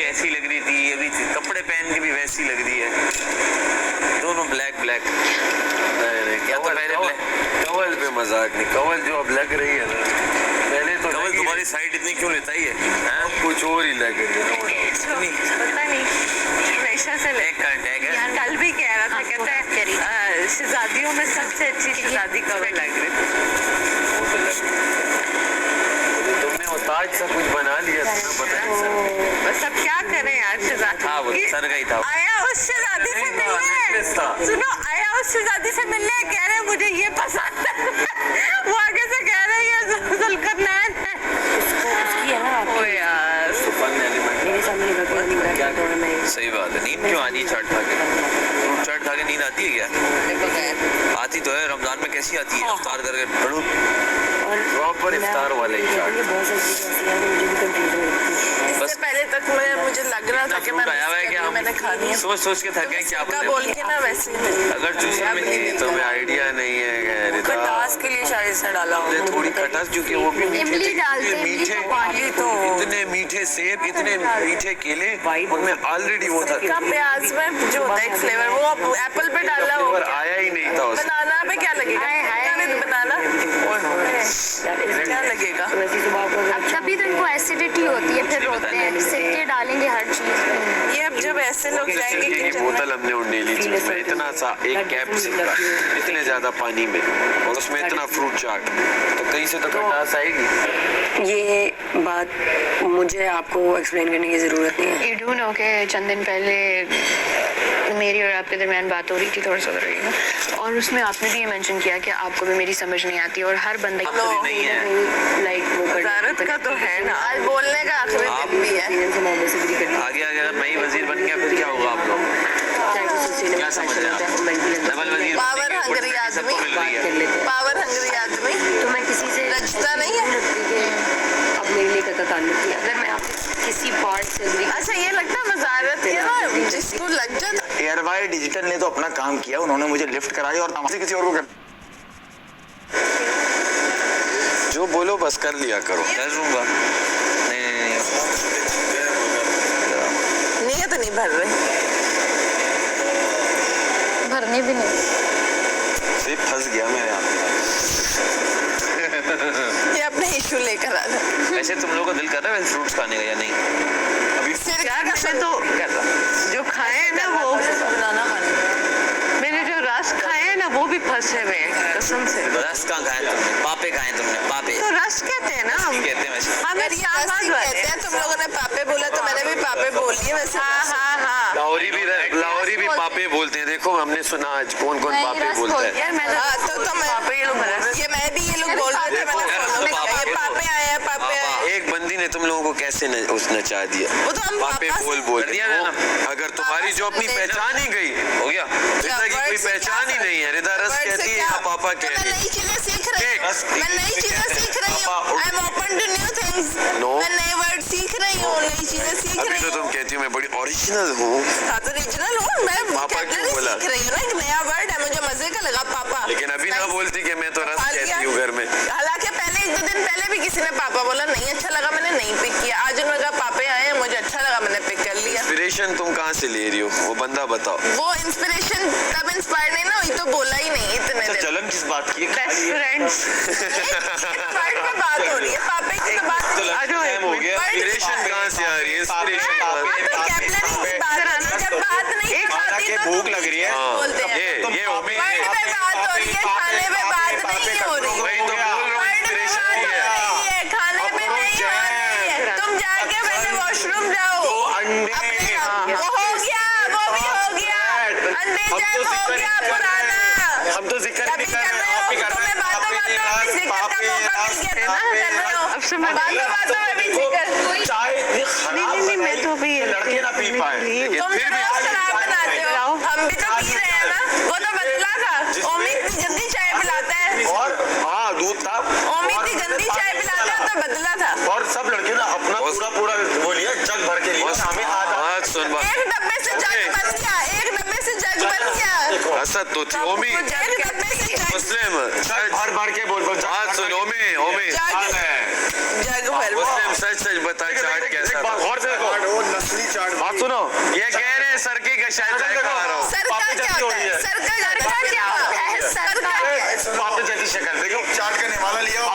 कैसी लग रही थी, अभी कपड़े पहन के भी वैसी लग रही है, दोनों ब्लैक ब्लैक। क्या तो पहले कवल पे मजाक नहीं, कवल जो अब लग रही है ना, पहले तो कवल तुम्हारी साइड इतनी क्यों लेता ही है? कुछ और ही लग रही है। पता नहीं हमेशा से कल भी कह रहा था, कहता है शहजादियों में सबसे अच्छी शहजादी कवल लग रही थी। तुमने वो ताज सा कुछ बना लिया था ना, पता नहीं बस अब क्या करें यार, शहजादी हाँ वो सर गई था। आया उस शहजादी से मिलने, सुनो आया उस शहजादी से मिलने, कह रहे मुझे ये पसंद है, वो आगे से कह रहे हैं जुल्करनैन है। ओ यार सही बात है, नींद क्यों आनी चाट खा के? फ्रूट चाट खा के नींद आती है क्या? आती तो है, रमजान में कैसी आती है? इफ्तार करके पढ़ो, प्रॉपर इफ्तार वाले ही इससे पहले तक मुझे लग रहा था कि मैंने खानी है, सोच सोच के थके क्या बोल के ना वैसे अगर चूसे में थी तुम्हें आइडिया नहीं है। खटास के लिए शायद से डाला हमने थोड़ी खटास, क्योंकि वो भी इमली डालते हैं, मीठे, इतने मीठे सेब, इतने मीठे केले, उनमें ऑलरेडी वो था। प्याज में जो होता है फ्लेवर, वो एप्पल पे डाला हो, आया ही नहीं था उसमें। बनाना पे क्या लगेगा? बनाना क्या लगेगा? अब तभी तो इनको एसिडिटी होती है, फिर रोते हैं, सिक्के डालेंगे हर चीज। ये अब जब ऐसे लोग जाएंगे ये किचन बोतल हमने उंडेली थी, उसमें इतना सा एक कैप्सूल का, इतने ज्यादा पानी में, और उसमें इतना फ्रूट चाट, तो कहीं से तो खटास आएगी। ये बात मुझे आपको एक्सप्लेन करने की जरूरत नहीं है। यू डू नो के चंद दिन पहले मेरी और आपके दरमियान बात हो रही थी, थोड़ा सा रही है, और उसमें आपने भी ये मेंशन किया कि आपको भी मेरी समझ नहीं आती, और हर बंदा नहीं है लाइक वो वजारत का तो है ना, आज बोलने का आखिरी दिन भी है। आगे आगे अगर नई वजीर बन गया फिर क्या होगा? आप लोग क्या समझ रहे हैं? डबल वजीर पावर हंगरी आदमी, पावर हंगरी आदमी, तो मैं किसी से रचता नहीं है। अब मेरे लिए कता ताल्लुक नहीं है। अगर मैं आपके किसी पार्ट से अच्छा ये लगता है वजारत है ना, जिसको लग जाता। एयरवाई डिजिटल ने तो अपना काम किया, उन्होंने मुझे लिफ्ट कराई और किसी और को कर। जो बोलो बस कर लिया करो। कर दूंगा। नहीं नीयत नहीं भर रही, भरने भी नहीं। सिर्फ फंस गया मैं यहाँ। ये अपने इशू लेकर आ जा। वैसे तुम लोगों का दिल कर रहा है फ्रूट्स खाने का या नहीं? अभी सिर क्या करते तो जो खाए ना वो बनाना खाने, मैंने जो रस खाए हैं ना वो भी फंसे हुए हैं कसम से। रस कहाँ खाए तुमने? पापे खाए तुमने? पापे तो रस कहते हैं ना हम, कहते हैं वैसे। हम कहते हैं, तुम लोगों ने पापे बोला तो मैंने भी पापे बोल दिए वैसे। हाँ लाहौरी भी पापे बोलते हैं। देखो हमने सुना आज कौन कौन पापे बोलता है। यार मैं ये लोग बोल रहे थे, मैंने फॉलो किया, ये पापे आए हैं, पापे आए। एक बंदी ने तुम लोगों को कैसे नचा दिया, वो तो हम पापे बोल दिया ना। अगर तुम्हारी जो अपनी पहचान ही गई हो गया, रिदा की कोई पहचान ही नहीं है। रिदा रस कहती है या पापा कहती मैं है? नई चीजें सीख रही हूँ, I am open to new things. मैं नए वर्ड सीख रही हूँ, नई चीजें सीख अभी रही तो हूँ। तुम कहती हो मैं बड़ी ओरिजिनल हूँ। ओरिजिनल हूँ मैं, पापा क्यों बोला? सीख रही हूँ ना, एक नया वर्ड है, मुझे मजे का लगा पापा। लेकिन अभी ना बोलती कि मैं तो रस कहती हूँ घर में। हालांकि पहले 1-2 दिन पहले भी किसी ने पापा बोला, नहीं अच्छा लगा, मैंने नहीं पिक किया। आज उन्होंने कहा पापे आए हैं, मुझे अच्छा लगा, मैंने पिक कर लिया। इंस्पिरेशन तुम कहाँ से ले रही हो वो बंदा बताओ। वो इंस्पिरेशन तब इंस्पायर नहीं ना हुई तो बोला ही नहीं इतने दिन। जलन किस बात की? बेस्ट फ्रेंड्स वर्ड पे बात हो रही है, पापे की तो बात नहीं। हो गया। इंस्पिरेशन कहाँ से आ रही है? इंस्पिरेशन जब बात नहीं होती तो भूख लग रही है, बोलते हैं ये वर्ड पे बात हो रही है, खाने पे बात नहीं हो रही। वही तो बोल रहा हूँ, इंस्पिरेशन नहीं है। खाने पे नहीं हो रही है। तुम जाके पहले वॉशरूम जाओ, वो हो गया, वो भी हो गया, अंडे जैम हो गया पुराना। हम तो जिक्र नहीं कर रहे हो, तुम्हें बातों में जिक्र का मौका मिल गया ना, कर रहे हो। अब सुनो बातों में भी जिक्र। चाय इतनी खराब नहीं मैं तो भी लड़के ना पी पाए। तुम फिर भी शराब बनाते हो, हम भी तो पी रहे हैं ना। वो तो बदला था, ओमी इतनी गंदी चाय पिलाता है, और हाँ दूध था, ओमी इतनी गंदी चाय पिलाता है तो बदला था। और सब लड़के ना अपना पूरा वो लिया, जग भर के लिया। हमें बात सुन बात। एक डब्बे से जग बन गया, एक डब्बे से जग बन गया। असद तो थी ओमी एक डब्बे से जग मुस्लिम। भर भर के बोल बात सुन ओमी जग भर मुस्लिम सच बता चाट कैसा था? गौर से देखो, वो नस्ली चाट सरके का शायद जायका आ रहा हूँ। सरका क्या होता है? सरका क्या होता है? सरका पापे जैसी शक्ल देखो। चाट का निवाला लिया हो।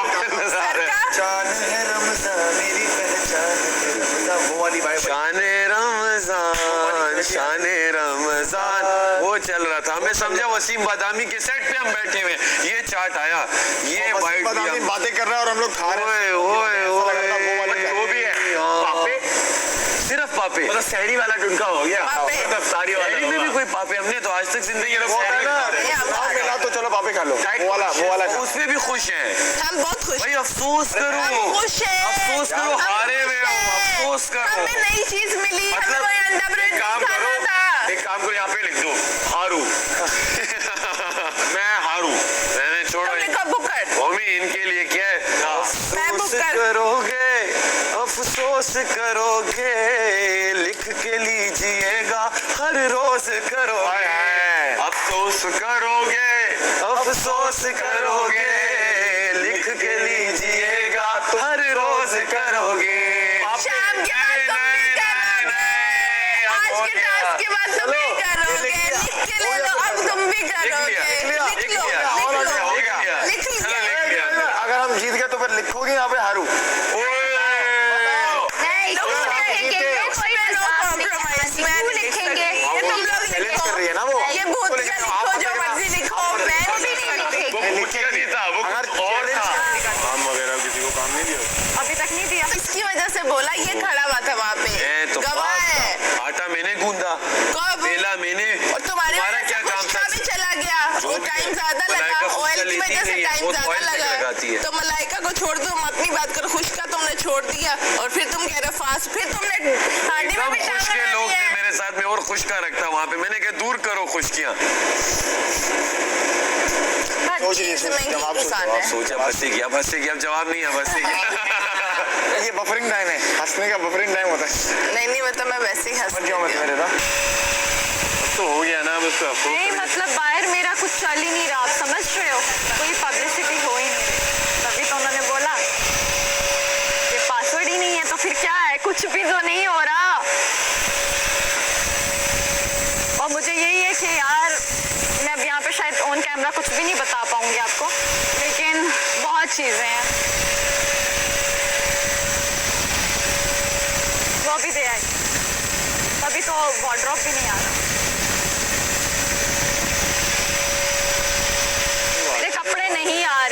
सरका चांद है रमजान मेरी पहचान है रमजान, वो वाली भाई शाने रमजान शाने रमजान वो चल रहा था। हमें समझा वसीम बादामी के सेट पे हम बैठे हुए, ये चाट आया, ये बाइट दिया, बातें कर रहे हैं और हम लोग खा रहे हैं। ओए ओए वो भी है पापे, सिर्फ पापे, मतलब सहरी वाला टुनका हो गया। पापे। सारी शहरी में भी कोई पापे, हमने तो आज तक जिंदगी में शहरी में खाए। मिला तो चलो पापे खा लो, वो वाला खा। उसमें भी खुश हैं हम बहुत खुश भाई। अफसोस करो, हम खुश हैं। अफसोस करो, हम हारे खुश हुए हो, हैं। अफसोस करो। हमें नई चीज मिली, हमें मतलब वही अंडा ब्रेड एक काम खाना करो, था। एक काम करो, यहाँ पे लिख दो हारू। मैं हारू, मैंने छोड़ो तुमने कब बुक कर? मम्मी इनके लिए क्या है? मैं बुक अफसोस कर- करोगे, अफसोस करोगे, लिख के लीजिएगा हर रोज करोगे, अफसोस करोगे, अफसोस करोगे, लिख के लीजिएगा हर रोज करोगे। शाम के बाद तुम भी करोगे, आज के टास्क के बाद तुम भी करोगे, लिख के ले लो, अब तुम भी करोगे, लिख लो, लिख लिया। अगर हम जीत गए तो फिर लिखोगे यहाँ पे हारू। चैलेंज कर रही है ना वो। ये भूतिया लिखो, जो मर्जी लिखो, मैं भी नहीं लिखेगी। अगर काम वगैरह किसी को काम नहीं दिया अभी तक नहीं दिया, इसकी वजह से बोला, ये खड़ा हुआ था वहाँ पे, तो गवाह है। आटा मैंने गूंदा, कब? बेला मैंने, और तुम्हारे हमारा वजह से क्या काम खुशका था? भी चला गया, वो टाइम ज्यादा लगा, ऑयल की वजह से टाइम ज्यादा लगा, तो मलाइका को छोड़ दो, हम अपनी बात करो। खुशका तुमने छोड़ दिया और फिर तुम कह रहे हो फास्ट, फिर तुमने हांडी में भी खुश टांग के लोग लगा थे दिया। मेरे साथ में और खुशका रखता वहाँ पे, मैंने कहा दूर करो खुशकियाँ। सोच रही है, जवाब सोचो, सोचा बस से गया, अब जवाब नहीं है, बस से गया। ये बफरिंग टाइम है, हंसने का बफरिंग टाइम होता है। नहीं मतलब मैं वैसे ही हंस समझ जाओ मत मेरे ना, तो हो गया ना बस। नहीं मतलब बाहर मेरा कुछ चल ही नहीं रहा, आप समझ रहे हो, कोई पब्लिसिटी हो ही नहीं रही। तभी तो उन्होंने बोला ये पासवर्ड ही नहीं है, तो फिर क्या है, कुछ भी तो नहीं हो रहा। और मुझे यही है कि यार मैं अब यहाँ पे शायद ऑन कैमरा कुछ भी नहीं बता पाऊंगी आपको, लेकिन बहुत चीज़ें हैं। वो भी दे आई, तभी तो वार्डरोब भी नहीं आ रहा। मेरे कपड़े नहीं आ